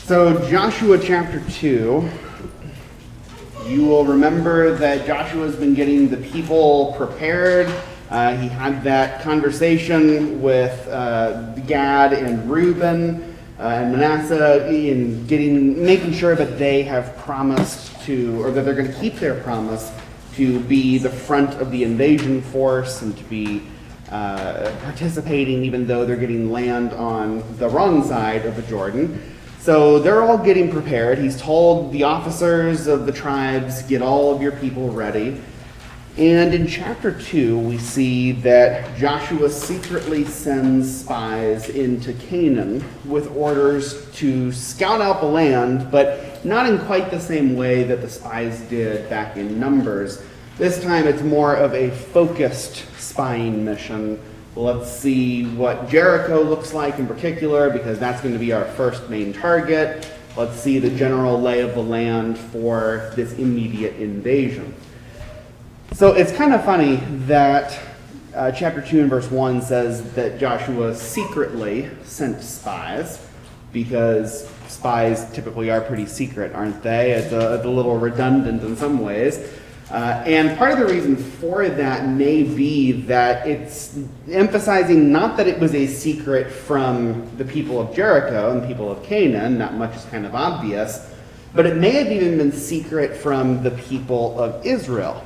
So Joshua chapter 2, you will remember that Joshua's been getting the people prepared. He had that conversation with Gad and Reuben and Manasseh in making sure that they have promised to, or that they're going to keep their promise to be the front of the invasion force and to be participating even though they're getting land on the wrong side of the Jordan. So they're all getting prepared. He's told the officers of the tribes, get all of your people ready. And in chapter 2, we see that Joshua secretly sends spies into Canaan with orders to scout out the land, but not in quite the same way that the spies did back in Numbers. This time it's more of a focused spying mission. Let's see what Jericho looks like in particular, because that's going to be our first main target. Let's see the general lay of the land for this immediate invasion. So it's kind of funny that chapter 2 and verse 1 says that Joshua secretly sent spies, because spies typically are pretty secret, aren't they? It's a little redundant in some ways. And part of the reason for that may be that it's emphasizing not that it was a secret from the people of Jericho and the people of Canaan, not much is kind of obvious, but it may have even been secret from the people of Israel.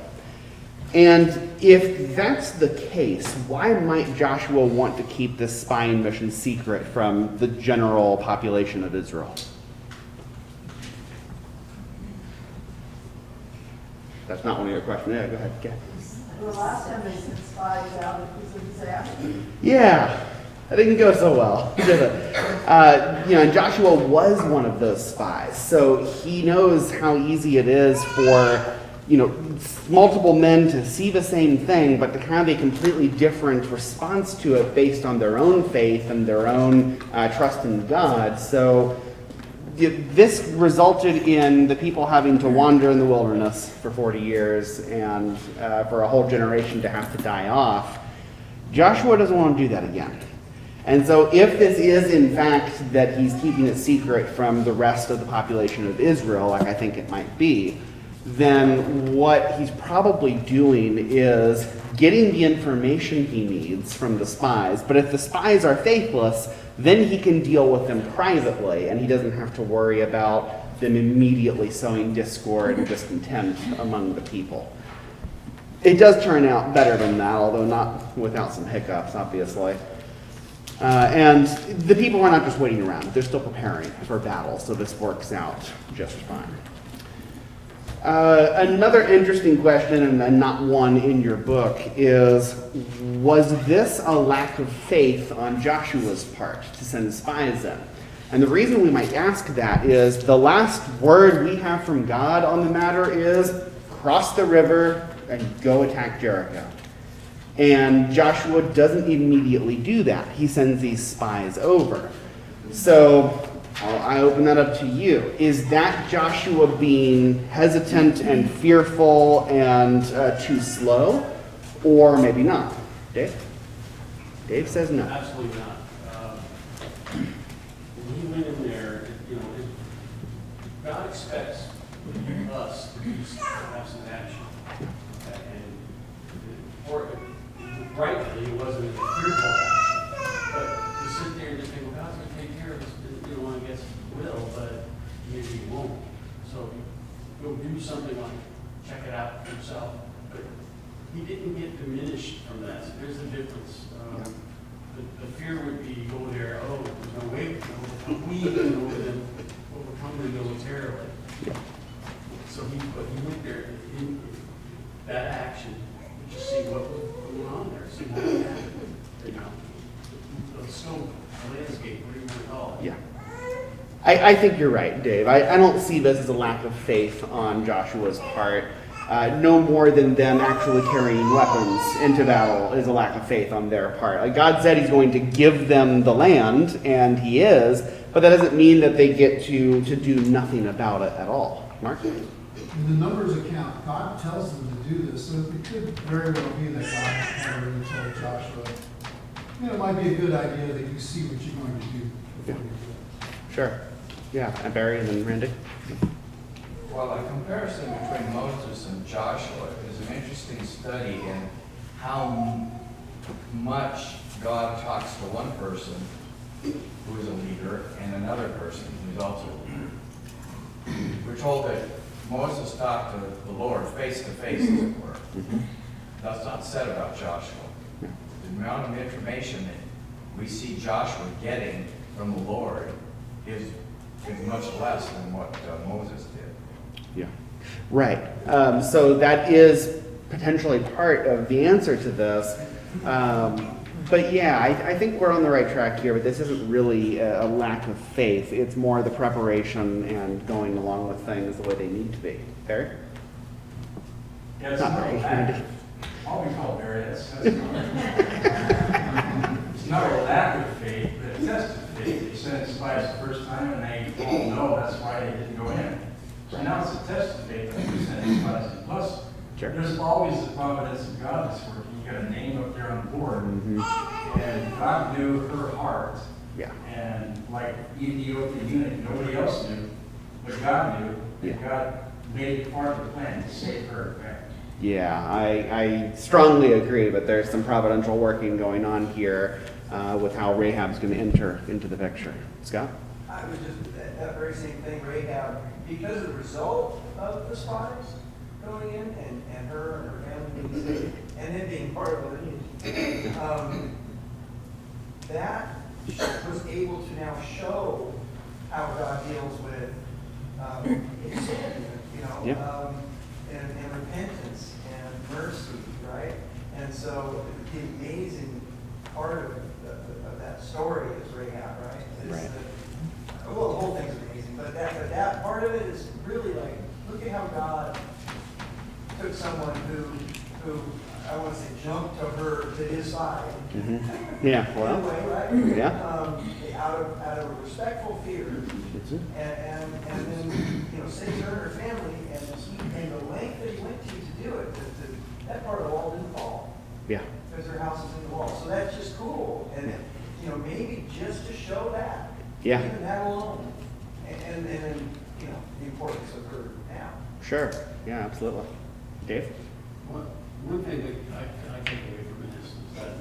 And if that's the case, why might Joshua want to keep this spying mission secret from the general population of Israel? That's not one of your questions. Yeah, go ahead. Yeah. The last time they sent spies out, it was a disaster. Yeah, that didn't go so well, did it? And Joshua was one of those spies, so he knows how easy it is for multiple men to see the same thing, but to have a completely different response to it based on their own faith and their own trust in God. So this resulted in the people having to wander in the wilderness for 40 years and for a whole generation to have to die off. Joshua doesn't want to do that again. And so if this is in fact that he's keeping it secret from the rest of the population of Israel, like I think it might be, then what he's probably doing is getting the information he needs from the spies. But if the spies are faithless, then he can deal with them privately, and he doesn't have to worry about them immediately sowing discord and discontent among the people. It does turn out better than that, although not without some hiccups, obviously. And the people are not just waiting around. They're still preparing for battle, so this works out just fine. Another interesting question, and not one in your book, is, was this a lack of faith on Joshua's part to send spies in? And the reason we might ask that is the last word we have from God on the matter is, cross the river and go attack Jericho. And Joshua doesn't immediately do that. He sends these spies over. So I open that up to you. Is that Joshua being hesitant and fearful and too slow? Or maybe not? Dave? Dave says no. Absolutely not. When he went in there, God expects us to have some action. And rightly, it wasn't a fearful action. But to sit there and just think, well, God's going to take care of this, I guess he will, but maybe he won't. So go do something like check it out for yourself. But he didn't get diminished from that. So there's a difference. The fear would be go there, there's no way we can overcome them militarily. So he went there in that action to just see what was going on there, see what happened. The scope, the landscape, whatever you want to call it. Yeah. I think you're right, Dave. I don't see this as a lack of faith on Joshua's part. No more than them actually carrying weapons into battle is a lack of faith on their part. God said he's going to give them the land, and he is, but that doesn't mean that they get to do nothing about it at all. Mark? In the Numbers account, God tells them to do this, so it could very well be that God had already told Joshua, it might be a good idea that you see what you're going to do before you do it. Sure. Yeah, and Barry and then Randy. Well, a comparison between Moses and Joshua is an interesting study in how much God talks to one person who is a leader and another person who is also a leader. We're told that Moses talked to the Lord face to face, as it were. That's not said about Joshua. The amount of information that we see Joshua getting from the Lord is much less than what Moses did. Yeah, right. So that is potentially part of the answer to this. But yeah, I think we're on the right track here, but this isn't really a lack of faith. It's more the preparation and going along with things the way they need to be. Barry? Yeah, it's Not not a Barry, lack. Randy. All we call Barry, that's not. It's not a lack of faith, but a test of faith. They sent it spies the first time and they all know that's why they didn't go in. So now it's a test of faith that we sent it spies. And plus, Sure. there's always the providence of God that's working. You got a name up there on the board. Mhm. And God knew her heart. Yeah. And like Ethiopian eunuch, nobody else knew, but God knew. Yeah. And God made it part of the plan to save her. Yeah, I strongly agree, but there's some providential working going on here with how Rahab's going to enter into the picture. Scott? I was just, that very same thing, Rahab, because of the result of the spies going in and her and her family being saved, and then being part of the lineage, that was able to now show how God deals with sin, you know, Yeah. and repentance and mercy, right? And so the amazing part of that story is Rahab, right? Is Right. well, the whole thing's amazing, but that part of it is really like, look at how God took someone who I want to say jumped to his side. Yeah, In a well, way, right? yeah. Out of a respectful fear, and then saved her and her family, and the length that he went to do it, that part of the wall didn't fall Yeah. because their house is in the wall. So that's just cool, and maybe just to show that, Yeah. even that alone, and then the importance of her now. Sure. Yeah, absolutely. Dave? One thing that I take away from it is that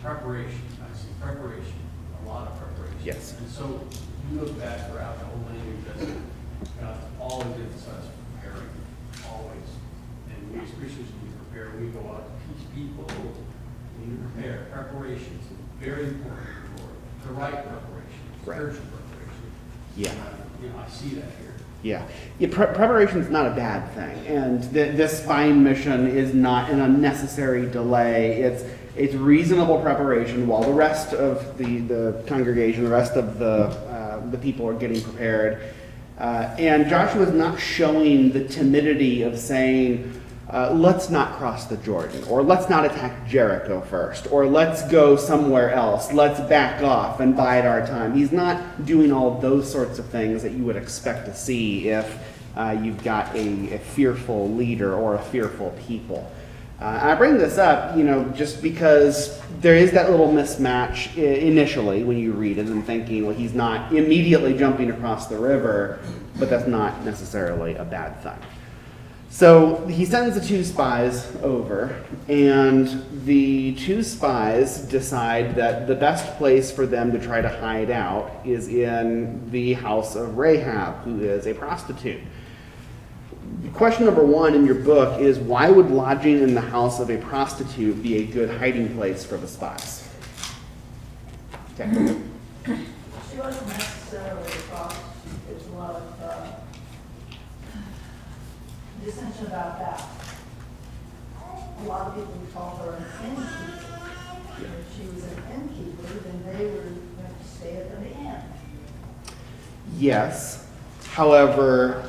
preparation, I see preparation, a lot of preparation. Yes. And so you look back throughout the whole language, that's God always emphasizes preparing, always. And we as Christians, we prepare, we go out to teach people, we need to prepare. Preparation is very important for the right preparation, Right. spiritual preparation. Yeah. I see that here. Yeah, preparation is not a bad thing, and this spying mission is not an unnecessary delay. It's reasonable preparation while the rest of the congregation, the rest of the people are getting prepared. And Joshua is not showing the timidity of saying, let's not cross the Jordan, or let's not attack Jericho first, or let's go somewhere else, let's back off and bide our time. He's not doing all of those sorts of things that you would expect to see if you've got a fearful leader or a fearful people. I bring this up, just because there is that little mismatch initially when you read it and thinking, well, he's not immediately jumping across the river, but that's not necessarily a bad thing. So he sends the two spies over, and the two spies decide that the best place for them to try to hide out is in the house of Rahab, who is a prostitute. Question number one in your book is, why would lodging in the house of a prostitute be a good hiding place for the spies? Okay. She wasn't necessarily a prostitute. There's a lot of dissension about that. A lot of people call her an innkeeper. If she was an innkeeper, then they were going to stay at the inn. Yes. However,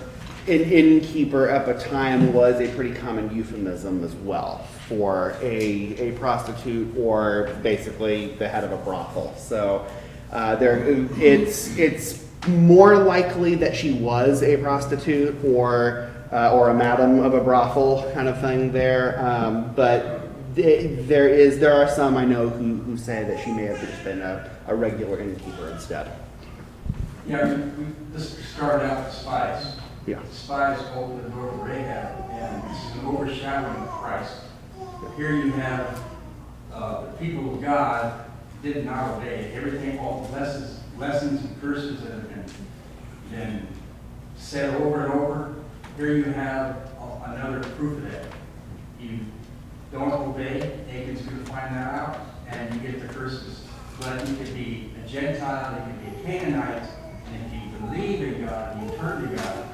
an innkeeper at the time was a pretty common euphemism as well for a prostitute, or basically the head of a brothel. So it's more likely that she was a prostitute or a madam of a brothel kind of thing there. But there are some I know who say that she may have just been a regular innkeeper instead. Yeah, we just started out with spies. Yeah. Spies opened the door to Rahab, and this is an overshadowing of Christ. Here you have the people of God did not obey. Everything, all the lessons and curses that have been said over and over. Here you have another proof of that. You don't obey, Achan's going to find that out, and you get the curses. But you could be a Gentile, you could be a Canaanite, and if you believe in God and you turn to God,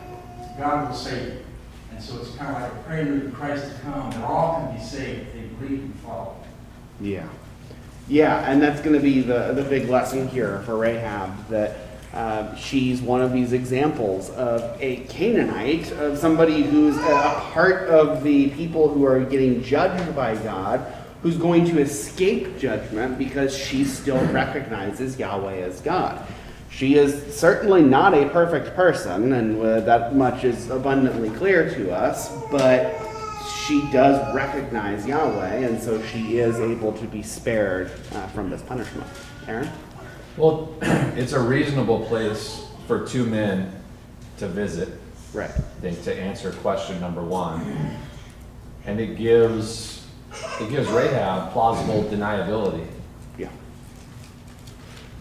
God will save you. And so it's kind of like a prelude to Christ to come, that all can be saved if they believe and follow. Yeah. Yeah, and that's going to be the big lesson here for Rahab, that she's one of these examples of a Canaanite, of somebody who's a part of the people who are getting judged by God, who's going to escape judgment because she still recognizes Yahweh as God. She is certainly not a perfect person, and that much is abundantly clear to us, but she does recognize Yahweh, and so she is able to be spared from this punishment. Aaron? Well, it's a reasonable place for two men to visit. Right. I think, to answer question number one. And it gives Rahab plausible deniability. Yeah.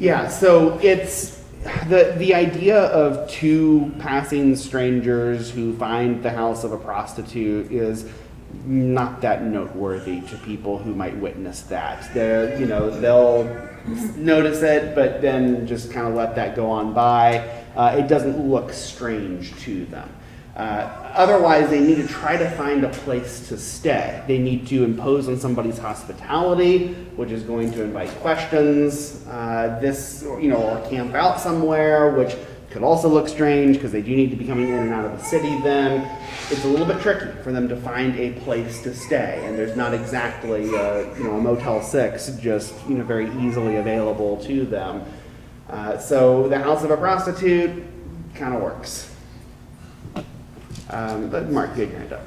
Yeah, so it's the idea of two passing strangers who find the house of a prostitute is not that noteworthy to people who might witness that. They'll notice it, but then just kind of let that go on by. It doesn't look strange to them. Otherwise, they need to try to find a place to stay. They need to impose on somebody's hospitality, which is going to invite questions. Or camp out somewhere, which could also look strange because they do need to be coming in and out of the city then. It's a little bit tricky for them to find a place to stay, and there's not exactly a Motel 6 just very easily available to them. So the house of a prostitute kind of works. But Mark, you had your hand up.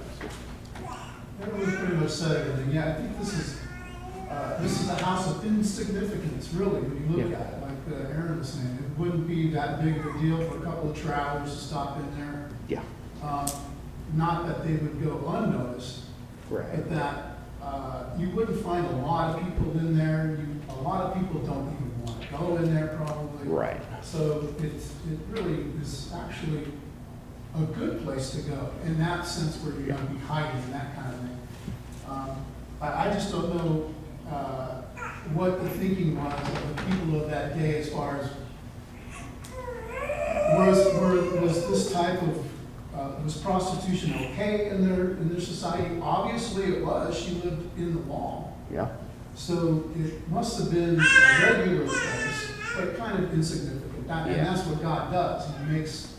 Everyone's pretty much said everything. Yeah, I think this is a house of insignificance, really, when you look at it. Like Aaron was saying, it wouldn't be that big of a deal for a couple of travelers to stop in there. Yeah. Not that they would go unnoticed, Right. but that you wouldn't find a lot of people in there. A lot of people don't even want to go in there, probably. Right. So it really is actually a good place to go in that sense, where you're going to be hiding and that kind of thing. I just don't know what the thinking was of the people of that day, as far as was this type of was prostitution okay in their society? Obviously, it was. She lived in the wall, Yeah. so it must have been a regular place, but kind of insignificant. And that's what God does. He makes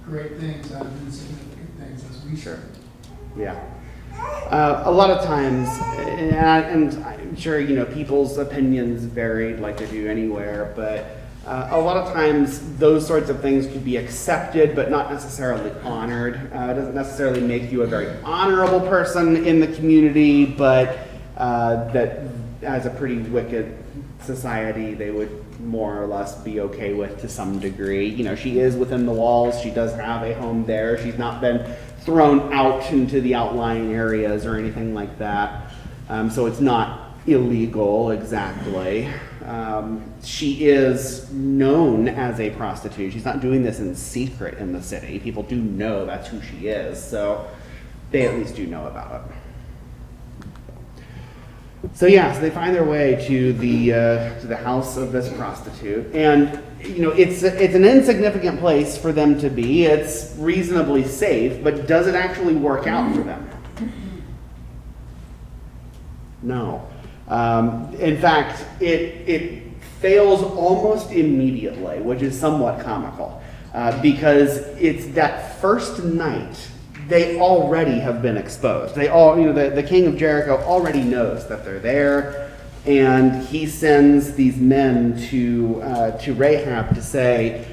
great things out of insignificant things, as we Sure. say. Yeah. A lot of times, and I'm sure, people's opinions varied like they do anywhere, but a lot of times those sorts of things could be accepted, but not necessarily honored. It doesn't necessarily make you a very honorable person in the community, but that as a pretty wicked society, they would more or less be okay with to some degree. She is within the walls. She does have a home there. She's not been thrown out into the outlying areas or anything like that. So it's not illegal exactly. She is known as a prostitute. She's not doing this in secret in the city. People do know that's who she is, so they at least do know about it. So they find their way to the house of this prostitute, and it's an insignificant place for them to be. It's reasonably safe, but does it actually work out for them? No. In fact, it fails almost immediately, which is somewhat comical, because it's that first night they already have been exposed. They all, the king of Jericho already knows that they're there, and he sends these men to Rahab to say,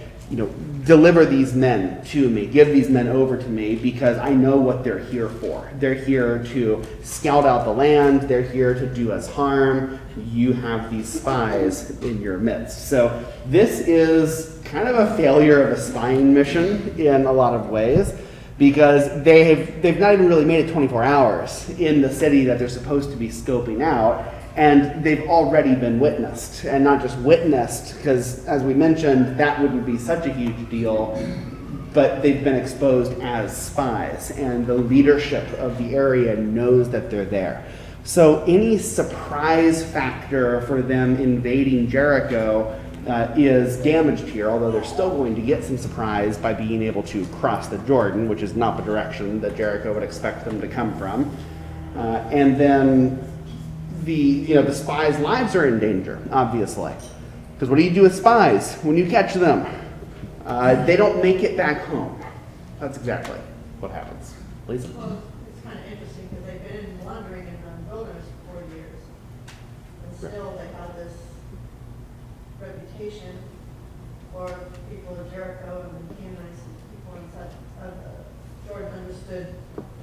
deliver these men to me, give these men over to me, because I know what they're here for. They're here to scout out the land. They're here to do us harm. You have these spies in your midst. So this is kind of a failure of a spying mission in a lot of ways, because they've not even really made it 24 hours in the city that they're supposed to be scoping out, and they've already been witnessed. And not just witnessed, because as we mentioned, that wouldn't be such a huge deal, but they've been exposed as spies, and the leadership of the area knows that they're there. So any surprise factor for them invading Jericho is damaged here, although they're still going to get some surprise by being able to cross the Jordan, which is not the direction that Jericho would expect them to come from. And then the spies' lives are in danger, obviously. Because what do you do with spies when you catch them? They don't make it back home. That's exactly what happens. Lisa? Well, it's kind of interesting because they've been wandering in the wilderness for 4 years. And still they have this reputation for people of Jericho and the Canaanites and people in such, Jordan understood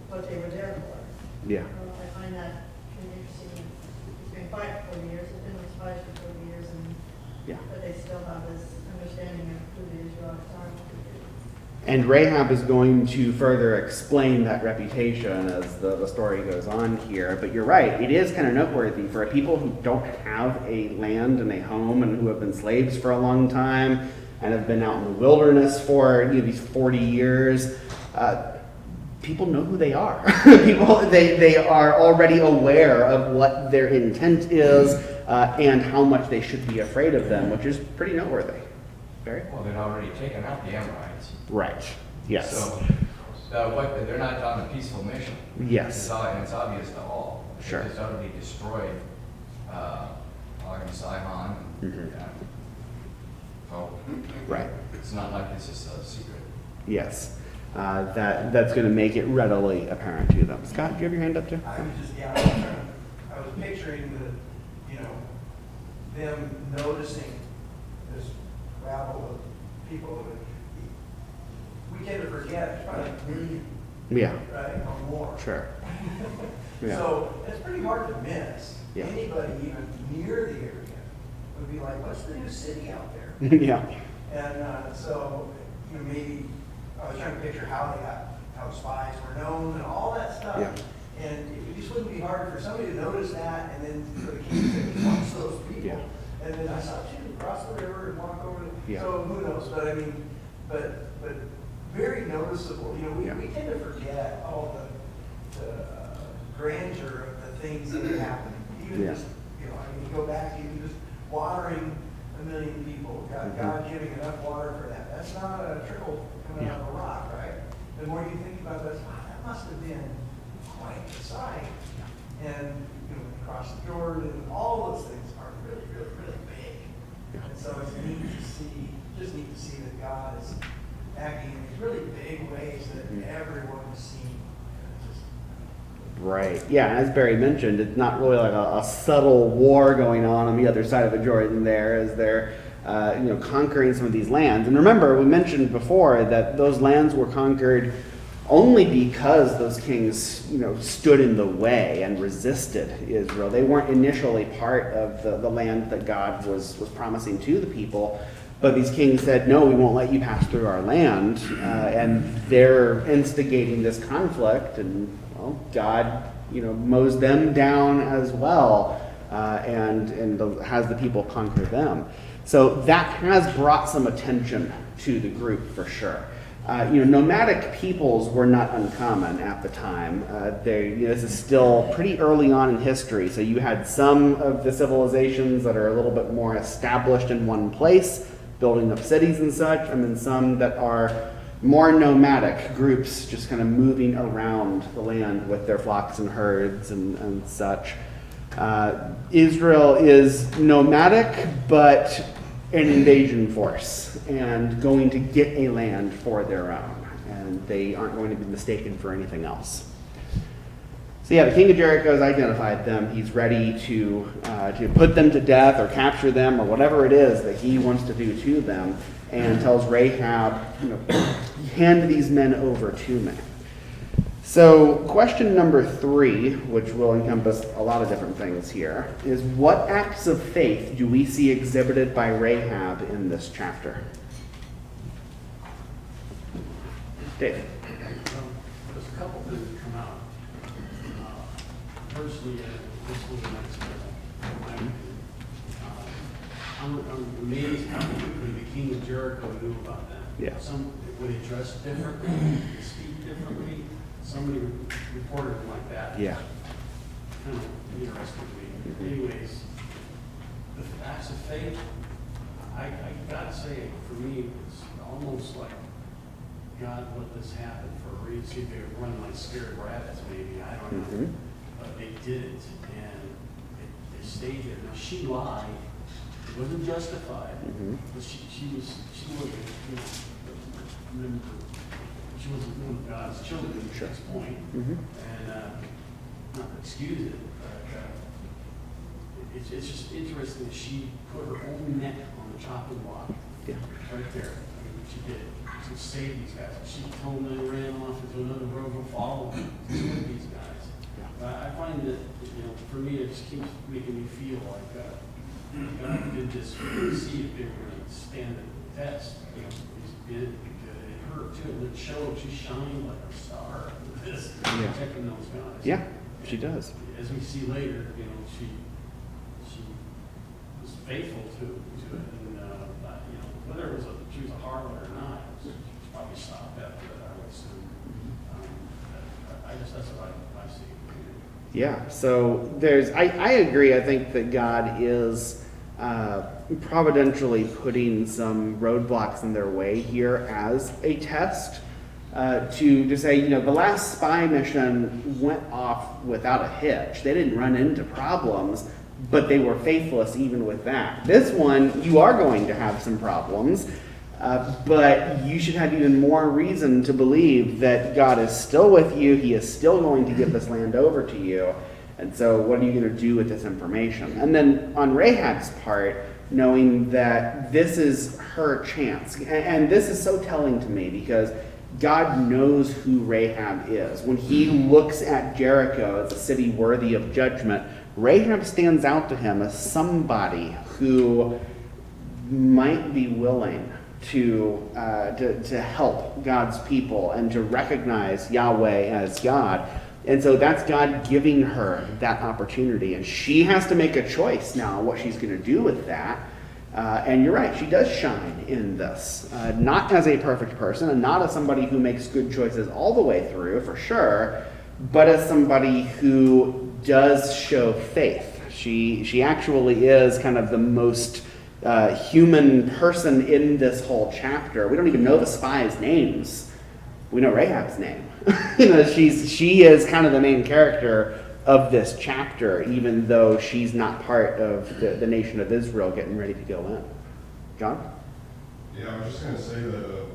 what they were there for. Yeah. I find that kind of interesting. It's been quiet for 4 years, it's been with spies for 4 years, Yeah. but they still have this understanding of who the Israelites are and what they do. And Rahab is going to further explain that reputation as the story goes on here. But you're right, it is kind of noteworthy for a people who don't have a land and a home and who have been slaves for a long time and have been out in the wilderness for these 40 years. People know who they are. They are already aware of what their intent is and how much they should be afraid of them, which is pretty noteworthy. Barry? Well, they'd already taken out the Amorites. Right. Yes. So, they're not on a peaceful mission. Yes. It's obvious to all. Sure. They just utterly destroyed Og and Sihon. Mhm. Yeah. So, Right. it's not like this is a secret. Yes. That's going to make it readily apparent to them. Scott, do you have your hand up too? I was picturing them noticing this rabble of people. We tend to forget, it's probably like a million, Yeah. right, or more. Sure. Yeah. So it's pretty hard to miss. Yeah. Anybody even near the area would be like, what's the new city out there? Yeah. And so, maybe I was trying to picture how the spies were known and all that stuff. Yeah. And it just wouldn't be hard for somebody to notice that and then for the king to say, watch those people. Yeah. And then I saw you cross the river and walk over. Yeah. So who knows? But I mean, but very noticeable. We tend to forget all the grandeur of the things that are happening. Even Yeah. just, you go back, even just watering 1 million people, God giving enough water for that. That's not a trickle coming out of a rock, right? The more you think about that, wow, that must have been quite the sight. And, across the Jordan, all those things are really, really, really big. And so it's neat to see that God is acting in these really big ways that everyone has seen. Right. Yeah, as Barry mentioned, it's not really like a subtle war going on the other side of the Jordan there as they're conquering some of these lands. And remember, we mentioned before that those lands were conquered only because those kings, stood in the way and resisted Israel. They weren't initially part of the land that God was promising to the people. But these kings said, no, we won't let you pass through our land. And they're instigating this conflict. And, God, mows them down as well and has the people conquer them. So that has brought some attention to the group for sure. Nomadic peoples were not uncommon at the time. This is still pretty early on in history, so you had some of the civilizations that are a little bit more established in one place, building up cities and such, and then some that are more nomadic groups just kind of moving around the land with their flocks and herds and such. Israel is nomadic, but an invasion force and going to get a land for their own. And they aren't going to be mistaken for anything else. So yeah, the king of Jericho has identified them. He's ready to put them to death or capture them or whatever it is that he wants to do to them, and tells Rahab, hand these men over to me. So question number 3, which will encompass a lot of different things here, is what acts of faith do we see exhibited by Rahab in this chapter? Dave? There's a couple things that come out. Firstly, this was a nice bill, in my opinion. I'm amazed how quickly the king of Jericho knew about that. Yeah. Some would they dress differently, speak differently. Somebody reported it like that. Yeah. Kind of interested me. Anyways, the acts of faith, I gotta say, for me, it's almost like God let this happen for a reason. See if they were running like scared rabbits, maybe, I don't know. Mhm. But they did it, and they stayed there. Now, she lied, it wasn't justified, but she wasn't, you know, remember, she wasn't one of God's children at this point. And, not to excuse it, but, it's just interesting that she put her own neck on the chopping block. Yeah. Right there. I mean, she did. To save these guys. She told them they ran off into another road and followed them to save these guys. But I find that, you know, for me, it just keeps making me feel like God did this to see if they were going to stand the test. You know, he did it hurt too. And it showed she shined like a star with this, protecting those guys. Yeah, she does. As we see later, you know, she was faithful to it, and you know, whether it was she was a harlot or not, she probably stopped after that, I would assume. That's what I see. Yeah, so I agree. I think that God is providentially putting some roadblocks in their way here as a test to say, you know, the last spy mission went off without a hitch. They didn't run into problems, but they were faithless even with that. This one, you are going to have some problems, but you should have even more reason to believe that God is still with you. He is still going to give this land over to you. And so what are you going to do with this information? And then on Rahab's part, knowing that this is her chance. And this is so telling to me because God knows who Rahab is. When he looks at Jericho as a city worthy of judgment, Rahab stands out to him as somebody who might be willing to help God's people and to recognize Yahweh as God. And so that's God giving her that opportunity. And she has to make a choice now what she's going to do with that. And you're right, she does shine in this. Not as a perfect person and not as somebody who makes good choices all the way through, for sure, but as somebody who does show faith. She actually is kind of the most human person in this whole chapter. We don't even know the spies' names. We know Rahab's name. You know, she is kind of the main character of this chapter, even though she's not part of the nation of Israel getting ready to go in. John? Yeah, I was just going to say that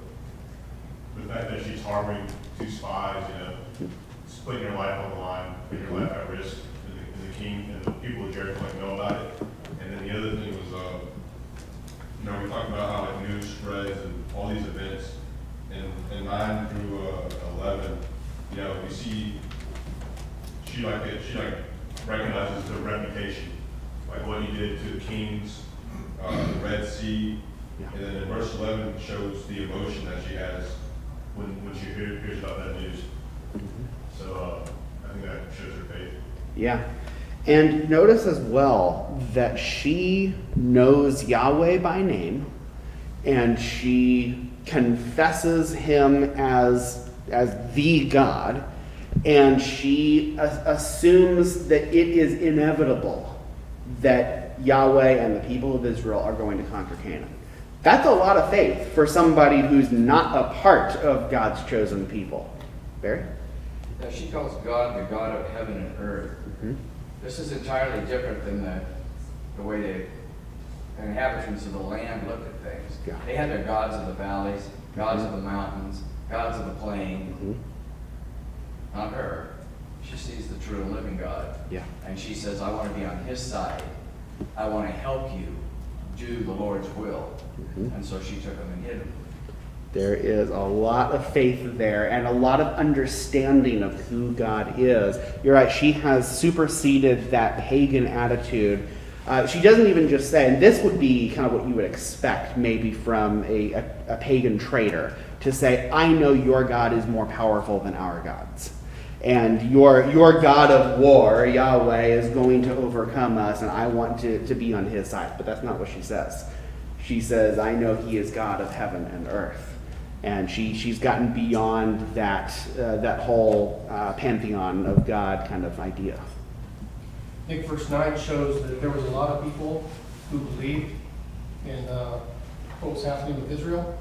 the fact that she's harboring two spies, you know, it's putting your life on the line, putting your life at risk, and the king and the people of Jericho know about it. And then the other thing was, you know, we talked about how like news spreads and all these events, and 9 through 11, you know, we see she recognizes the reputation, like what he did to the kings, the Red Sea, and then in verse 11 shows the emotion that she has when she hears about that news. So I think that shows her faith. Yeah. And notice as well that she knows Yahweh by name, and she confesses him as the God, and she assumes that it is inevitable that Yahweh and the people of Israel are going to conquer Canaan. That's a lot of faith for somebody who's not a part of God's chosen people. Barry? Yeah, she calls God the God of heaven and earth. This is entirely different than the way the inhabitants of the land look at things. Yeah. They had their gods of the valleys, gods of the mountains, gods of the plain. Not her. She sees the true and living God. Yeah. And she says, I want to be on his side. I want to help you do the Lord's will. And so she took him and hid him. There is a lot of faith there and a lot of understanding of who God is. You're right, she has superseded that pagan attitude. She doesn't even just say, and this would be kind of what you would expect maybe from a pagan trader, to say, I know your God is more powerful than our gods. And your God of war, Yahweh, is going to overcome us, and I want to be on his side. But that's not what she says. She says, I know he is God of heaven and earth. And she's gotten beyond that whole pantheon of God kind of idea. I think verse 9 shows that there was a lot of people who believed in what was happening with Israel,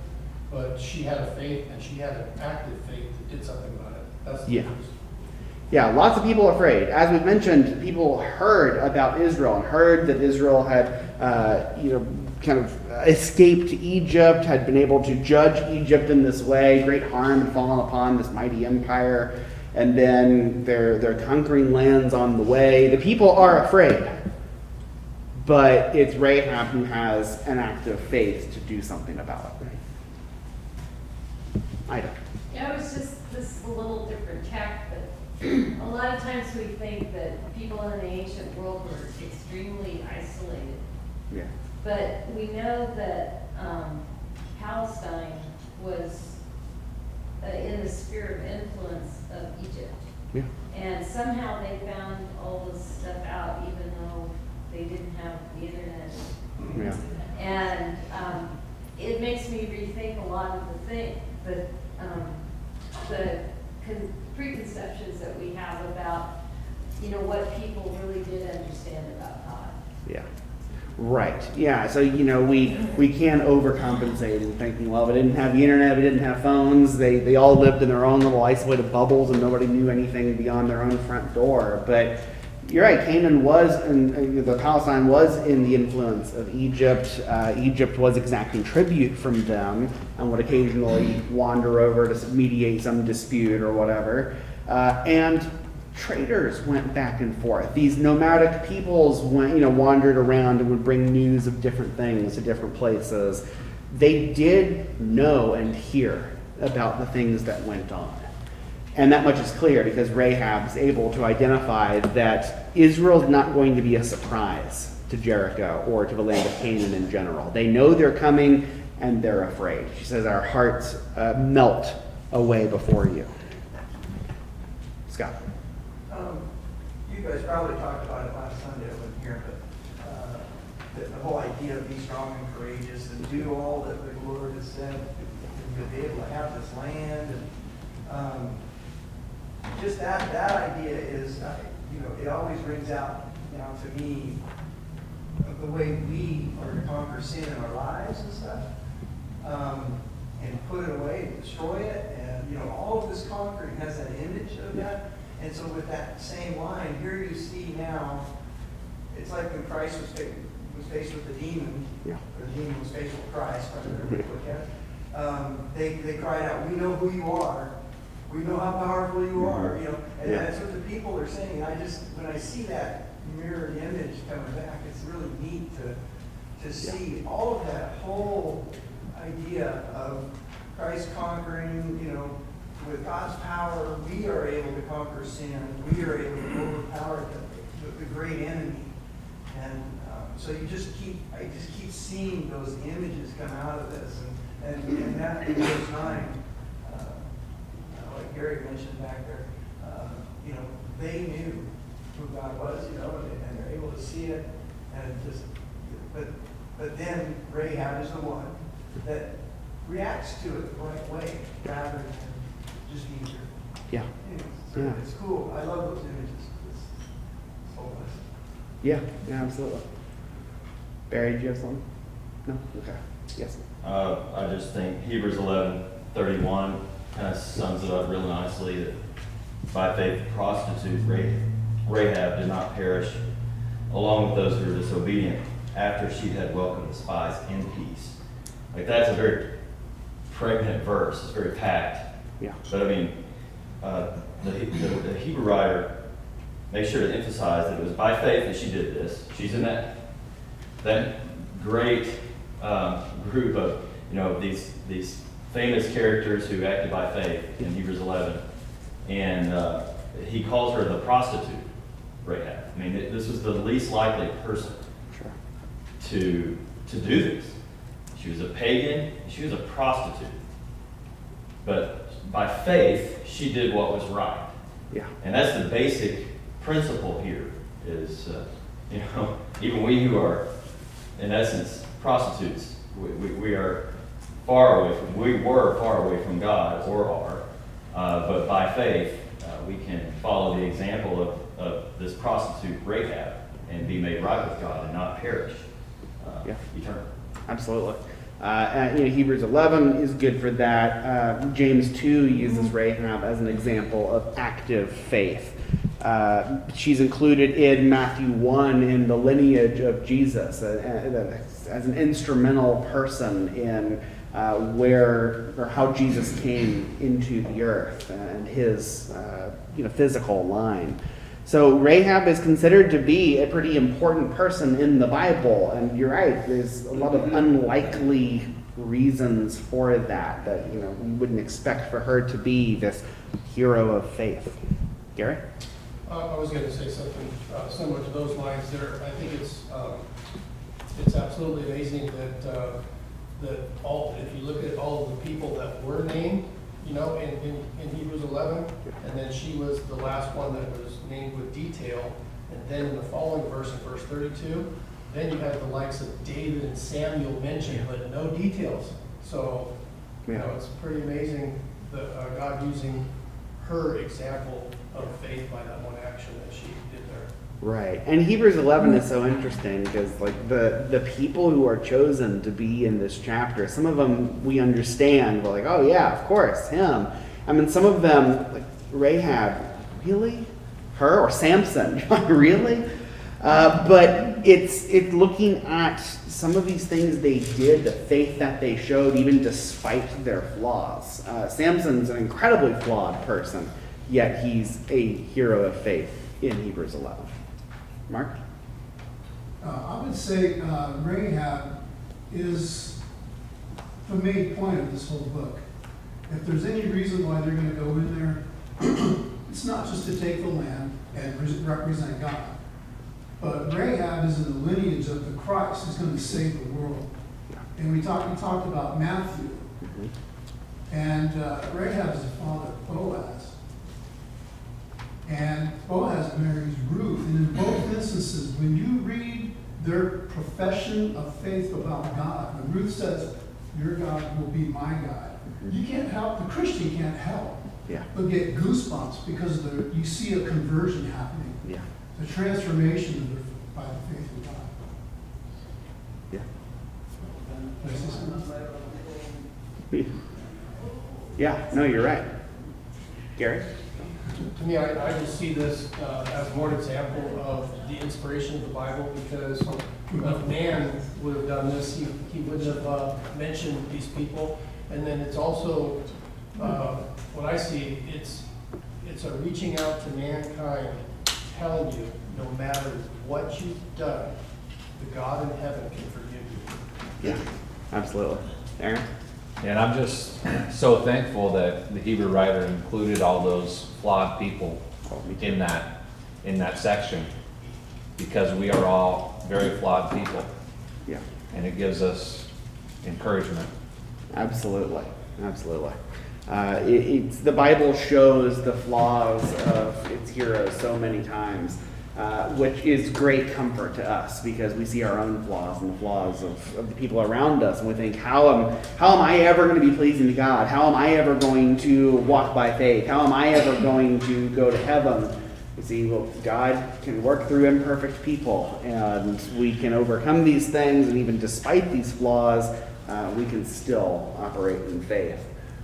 but she had a faith, and she had an active faith that did something about it. That's the Yeah. difference. Yeah, lots of people afraid. As we've mentioned, people heard about Israel and heard that Israel had, kind of escaped Egypt, had been able to judge Egypt in this way. Great harm had fallen upon this mighty empire, and then they're conquering lands on the way. The people are afraid, but it's Rahab who has an active faith to do something about it. Ida. Yeah, it was just this a little different tack, but a lot of times we think that people in the ancient world were extremely isolated. Yeah. But we know that Palestine was in the sphere of influence of Egypt. Yeah. And somehow they found all this stuff out, even though they didn't have the internet. Yeah. And it makes me rethink a lot of the preconceptions that we have about, what people really did understand about God. Yeah. Right. Yeah. So, we can overcompensate in thinking, well, we didn't have the internet, we didn't have phones. They all lived in their own little isolated bubbles and nobody knew anything beyond their own front door. But you're right, Canaan was, and the Palestine was in the influence of Egypt. Egypt was exacting tribute from them and would occasionally wander over to mediate some dispute or whatever. And traders went back and forth. These nomadic peoples wandered around and would bring news of different things to different places. They did know and hear about the things that went on. And that much is clear because Rahab is able to identify that Israel's not going to be a surprise to Jericho or to the land of Canaan in general. They know they're coming and they're afraid. She says, our hearts melt away before you. Scott. You guys probably talked about it last Sunday, I wasn't here, but the whole idea of be strong and courageous and do all that the Lord has said, and to be able to have this land, and just that idea is, it always brings out, to me, the way we are to conquer sin in our lives and stuff, and put it away and destroy it, and all of this conquering has that image of that. And so with that same line, here you see now, it's like when Christ was faced with the demon, or the demon was faced with Christ, whatever you look at it. They cried out, we know who you are. We know how powerful you are, and that's what the people are saying. And when I see that mirrored image coming back, it's really neat to see all of that whole idea of Christ conquering, with God's power, we are able to conquer sin. We are able to overpower the great enemy. And so I just keep seeing those images come out of this. And that in verse 9, like Gary mentioned back there, they knew who God was, and they're able to see it. And but then Rahab is the one that reacts to it the right way, rather than just being here. Yeah. So it's cool. I love those images. It's whole list. Yeah, absolutely. Barry, do you have something? No? Okay. Yes. I just think Hebrews 11:31 kind of sums it up real nicely, that by faith the prostitute Rahab did not perish along with those who were disobedient after she had welcomed the spies in peace. Like, that's a very pregnant verse. It's very packed. Yeah. But I mean, the Hebrew writer makes sure to emphasize that it was by faith that she did this. She's in that great group of these famous characters who acted by faith in Hebrews 11, and he calls her the prostitute Rahab. I mean, this was the least likely person to do this. She was a pagan. She was a prostitute. But by faith, she did what was right. Yeah. And that's the basic principle here is, even we who are, in essence, prostitutes, we are we were far away from God, or are, but by faith, we can follow the example of this prostitute Rahab and be made right with God and not perish eternally. Absolutely. Hebrews 11 is good for that. James 2 uses Rahab as an example of active faith. She's included in Matthew 1 in the lineage of Jesus as an instrumental person in how Jesus came into the earth and his physical line. So Rahab is considered to be a pretty important person in the Bible, and you're right, there's a lot of unlikely reasons for that we wouldn't expect for her to be this hero of faith. Gary? I was going to say something similar to those lines there. I think it's absolutely amazing that if you look at all of the people that were named, in Hebrews 11, and then she was the last one that was named with detail, and then in the following verse, in verse 32, then you have the likes of David and Samuel mentioned, but no details. So, it's pretty amazing that God using her example of faith by that one action that she did there. Right. And Hebrews 11 is so interesting because the people who are chosen to be in this chapter, some of them we understand. We're like, oh yeah, of course, him. I mean, some of them, like Rahab, really? Her? Or Samson? Really? But it's looking at some of these things they did, the faith that they showed, even despite their flaws. Samson's an incredibly flawed person, yet he's a hero of faith in Hebrews 11. Mark? I would say Rahab is the main point of this whole book. If there's any reason why they're going to go in there, it's not just to take the land and represent God. But Rahab is in the lineage of the Christ who's going to save the world. And we talked about Matthew. Mm-hmm. And Rahab is the father of Boaz. And Boaz marries Ruth. And in both instances, when you read their profession of faith about God, when Ruth says, your God will be my God, you can't help, the Christian can't help but get goosebumps because you see a conversion happening. Yeah. The transformation by the faith of God. Yeah. Did I say something? Yeah, no, you're right. Gary? To me, I just see this as more an example of the inspiration of the Bible, because if man would have done this, he wouldn't have mentioned these people. And then it's also, what I see, it's a reaching out to mankind, telling you, no matter what you've done, the God in heaven can forgive you. Yeah, absolutely. Aaron? And I'm just so thankful that the Hebrew writer included all those flawed people in that section, because we are all very flawed people. Yeah. And it gives us encouragement. Absolutely. Absolutely. It's the Bible shows the flaws of its heroes so many times, which is great comfort to us because we see our own flaws and the flaws of the people around us, and we think, how am I ever going to be pleasing to God? How am I ever going to walk by faith? How am I ever going to go to heaven? You see, well, God can work through imperfect people, and we can overcome these things, and even despite these flaws, we can still operate in faith.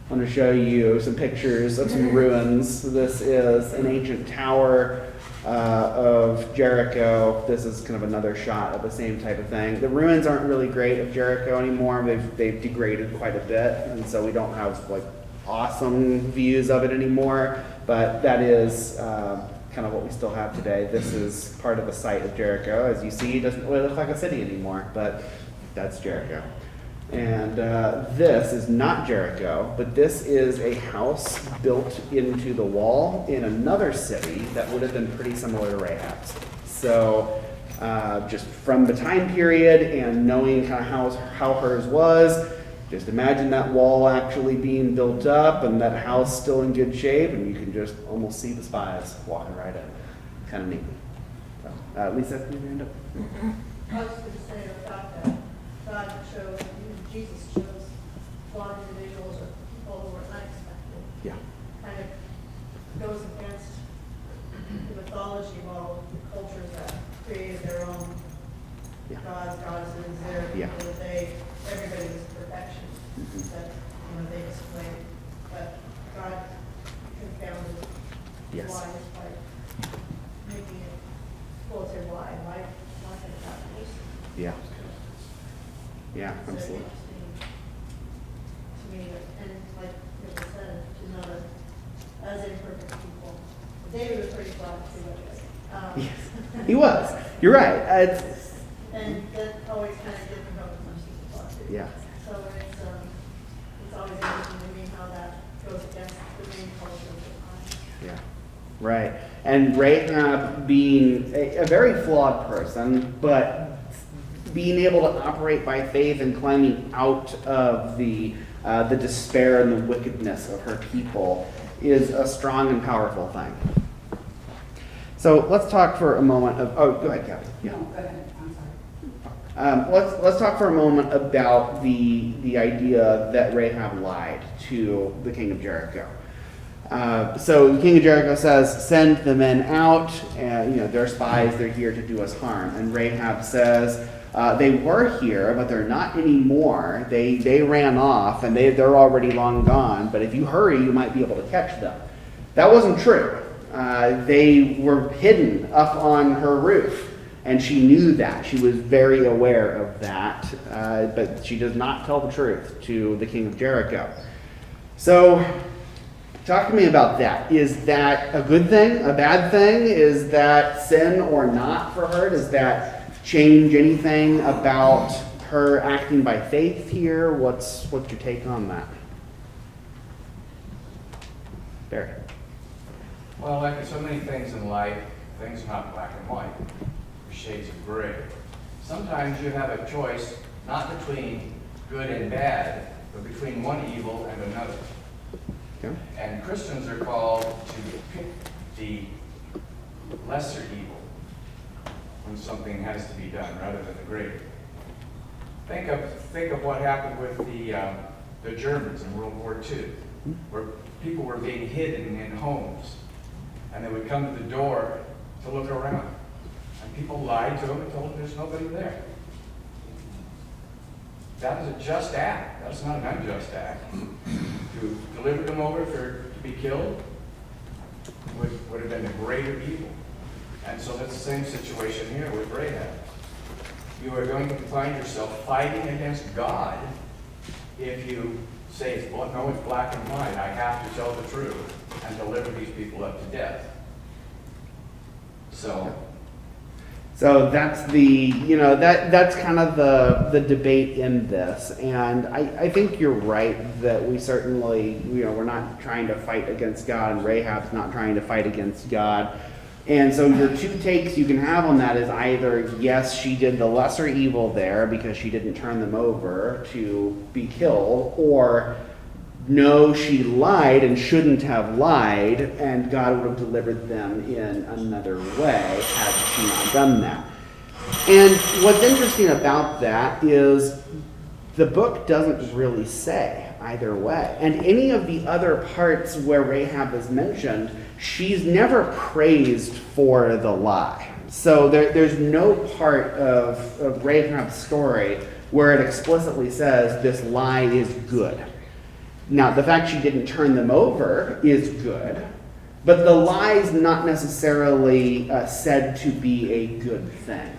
I want to show you some pictures of some ruins. This is an ancient tower of Jericho. This is kind of another shot of the same type of thing. The ruins aren't really great of Jericho anymore. They've degraded quite a bit, and so we don't have like awesome views of it anymore, but that is kind of what we still have today. This is part of the site of Jericho. As you see, it doesn't really look like a city anymore, but that's Jericho. And this is not Jericho, but this is a house built into the wall in another city that would have been pretty similar to Rahab's. So just from the time period and knowing kind of how hers was, Just imagine that wall actually being built up and that house still in good shape, and you can just almost see the spies walking right in. Kind of neat. So, Lisa, you hand up. I was going to say about that, God chose, Jesus chose flawed individuals or people who were unexpected. Yeah. Kind of goes against the mythology of all the cultures that created their own Yeah. gods, goddesses, their, Yeah. everybody was perfection. That, they displayed, but God confounded Yes. wise by making it, well, say why did that person? Yeah. Yeah, It's very absolutely. interesting to me, and like Nicole said, to know that as imperfect people. David was pretty flawed too, I guess. Yes. He was. You're right. And that always kind of gets me hooked when she's flawed too. Yeah. So it's always interesting to me how that goes against the main culture of the time. Yeah. Right. And Rahab being a very flawed person, but being able to operate by faith and climbing out of the despair and the wickedness of her people is a strong and powerful thing. So let's talk for a moment of, oh, go ahead, Kathy. Yeah. No, go ahead, I'm sorry. Let's talk for a moment about the idea that Rahab lied to the king of Jericho. So the king of Jericho says, "Send the men out. They're spies. They're here to do us harm." And Rahab says, "They were here, but they're not anymore. They ran off, and they're already long gone. But if you hurry, you might be able to catch them." That wasn't true. They were hidden up on her roof. And she knew that. She was very aware of that. But she does not tell the truth to the king of Jericho. So, talk to me about that. Is that a good thing? A bad thing? Is that sin or not for her? Does that change anything about her acting by faith here? What's your take on that? Barry. Well, like in so many things in life, things are not black and white. There's shades of gray. Sometimes you have a choice not between good and bad, but between one evil and another. Okay. And Christians are called to pick the lesser evil when something has to be done rather than the greater. Think of what happened with the Germans in World War II, where people were being hidden in homes, and they would come to the door to look around, and people lied to them and told them there's nobody there. That was a just act. That's not an unjust act. To deliver them over to be killed would have been a greater evil. And so that's the same situation here with Rahab. You are going to find yourself fighting against God if you say, well, no, it's black and white. I have to tell the truth and deliver these people up to death. So that's that's kind of the debate in this, and I think you're right that we certainly, we're not trying to fight against God, and Rahab's not trying to fight against God. And so your two takes you can have on that is either, yes, she did the lesser evil there because she didn't turn them over to be killed, or no, she lied and shouldn't have lied, and God would have delivered them in another way had she not done that. And what's interesting about that is the book doesn't really say either way. And any of the other parts where Rahab is mentioned, she's never praised for the lie. So there's no part of Rahab's story where it explicitly says this lie is good. Now, the fact she didn't turn them over is good, but the lie is not necessarily said to be a good thing.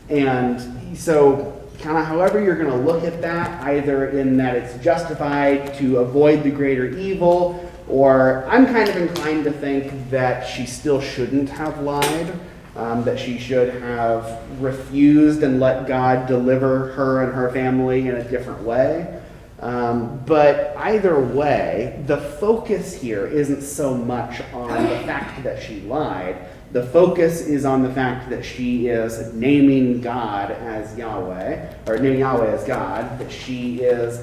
And so kind of however you're going to look at that, either in that it's justified to avoid the greater evil, or I'm kind of inclined to think that she still shouldn't have lied, that she should have refused and let God deliver her and her family in a different way. But either way, the focus here isn't so much on the fact that she lied. The focus is on the fact that she is naming God as Yahweh, or naming Yahweh as God, that she is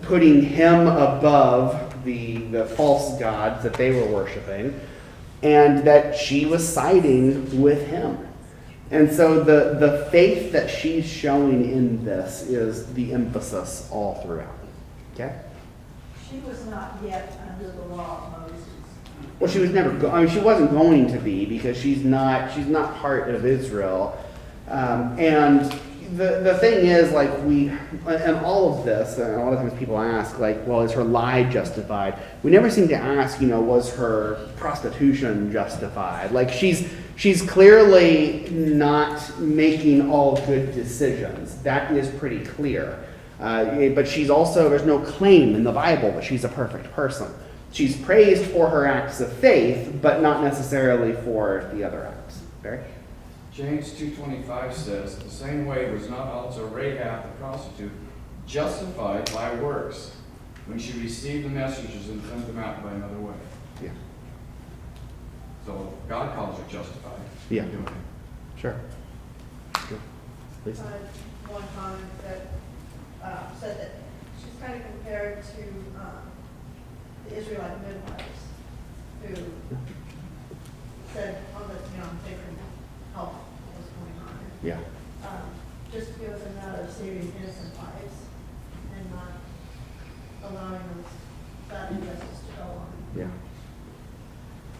putting him above the false gods that they were worshiping, and that she was siding with him. And so the faith that she's showing in this is the emphasis all throughout. Okay? She was not yet under the law of Moses. Well, she was never. I mean, she wasn't going to be because she's not part of Israel. And the thing is, like and all of this, and a lot of times people ask, like, well, is her lie justified? We never seem to ask, was her prostitution justified? Like, she's clearly not making all good decisions. That is pretty clear. But she's also, there's no claim in the Bible that she's a perfect person. She's praised for her acts of faith, but not necessarily for the other acts. Barry? James 2:25 says, the same way was not also Rahab the prostitute justified by works when she received the messengers and sent them out by another way. Yeah. So God calls her justified. Yeah. in doing it. Sure. Good. Lisa? One comment that said that she's kind of compared to the Israelite midwives who said, oh, that, they couldn't help what was going on. Yeah. Just it was a matter of saving innocent lives and not allowing those bad injustice to go on. Yeah.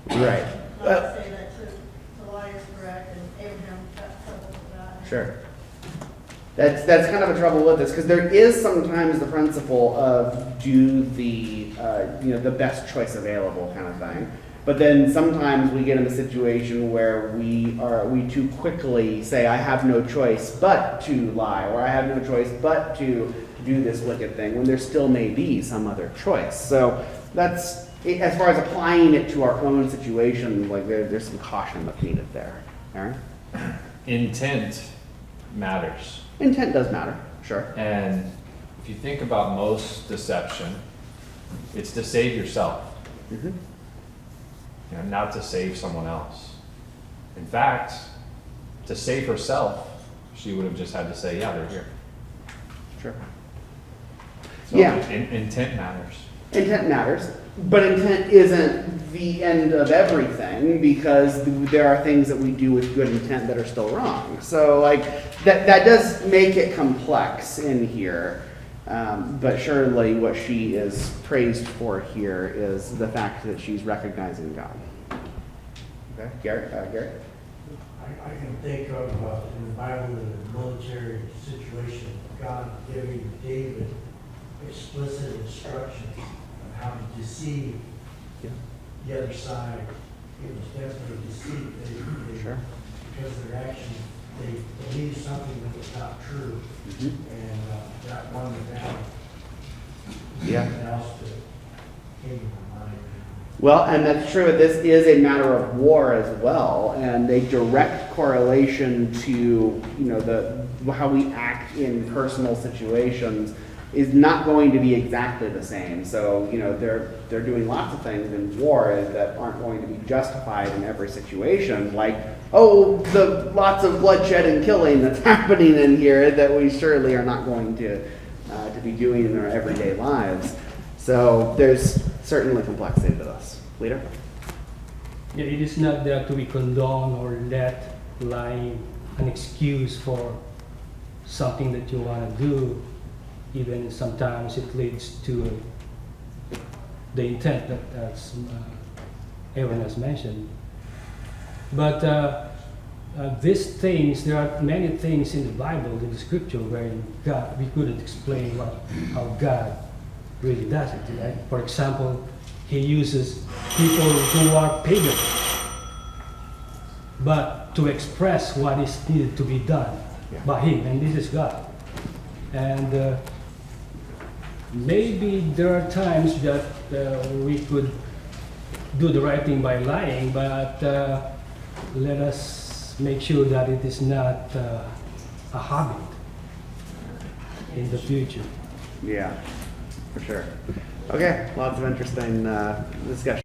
Right. Not to say that to lie is correct, and Abraham got trouble with that. Sure. That's kind of a trouble with this, because there is sometimes the principle of do the the best choice available kind of thing. But then sometimes we get in a situation where we too quickly say, I have no choice but to lie, or I have no choice but to do this wicked thing, when there still may be some other choice. So that's, as far as applying it to our own situation, like there's some caution that's needed there. Aaron? Intent matters. Intent does matter, sure. And if you think about most deception, it's to save yourself, Mm-hmm. Not to save someone else. In fact, to save herself, she would have just had to say, yeah, they're here. Sure. So Yeah. Intent matters. Intent matters, but intent isn't the end of everything, because there are things that we do with good intent that are still wrong. So that does make it complex in here. But surely what she is praised for here is the fact that she's recognizing God. Okay, Garrett? I can think of, in the Bible, in a military situation, God giving David explicit instructions on how to deceive the other side. It was definitely deceit. Sure. Because of their actions, they believed something that was not true, Mhm. and that won the battle. Yeah. Something else that came to my mind. Well, and that's true. This is a matter of war as well, and a direct correlation to how we act in personal situations is not going to be exactly the same. So they're doing lots of things in war that aren't going to be justified in every situation. Like, the lots of bloodshed and killing that's happening in here that we surely are not going to be doing in our everyday lives. So there's certainly complexity to this. Leader? Yeah, it is not that we condone or let lying an excuse for something that you want to do. Even sometimes it leads to the intent that as Aaron has mentioned. But these things, there are many things in the Bible, in the scripture, where God, we couldn't explain how God really does it. Right? For example, He uses people who are pagan, but to express what is needed to be done by Him, and this is God. And maybe there are times that we could do the right thing by lying, but let us make sure that it is not a habit in the future. Yeah, for sure. Okay, lots of interesting discussion.